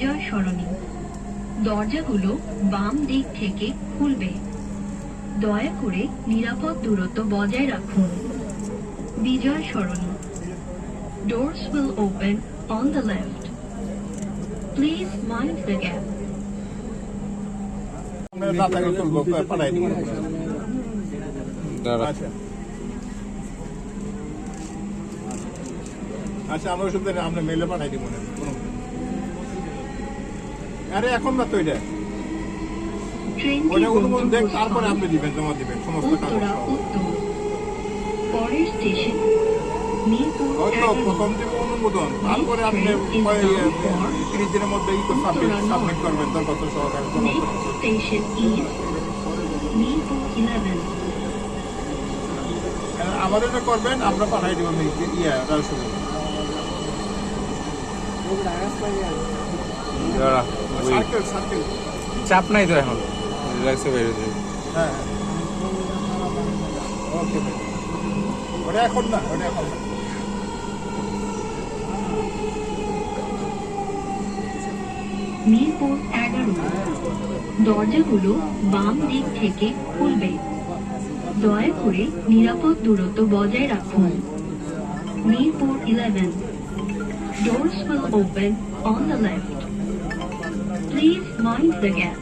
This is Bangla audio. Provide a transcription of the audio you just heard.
বিজয় সরণি। দরজাগুলো বাম দিক থেকে খুলবে। দয়া করে নিরাপদ দূরত্ব বজায় রাখুন। বিজয় সরণি। Doors will open on the left. Please mind the gap. আচ্ছা আমরা ওষুধ আমরা মেলে পাঠাই দিব না। আরে এখন না তো এটা ওটা অনুমোদন দেখ, তারপরে আপনি দিবেন, জমা দিবেন সমস্ত কাগজ। পরের স্টেশন মিরপুর। প্রথম দিব অনুমোদন, তারপরে আপনি 30 দিনের মধ্যে সাবমিট করবেন দরপত্র সহকারে। Station east Mirpur 11। আমাদের এটা করবেন, আমরা পাঠাই দিব চাপ নাই তো এখন, রিল্যাক্সে বেরোতে। হ্যাঁ ওকে ভাই, ওটা এখন না, ওটা এখন না। মিরপুর 11। দরজাগুলো বাম দিক থেকে খুলবে। দয়া করে নিরাপদ দূরত্ব বজায় রাখুন। Mirpur 11। Doors will open on the left. Please mind the gap.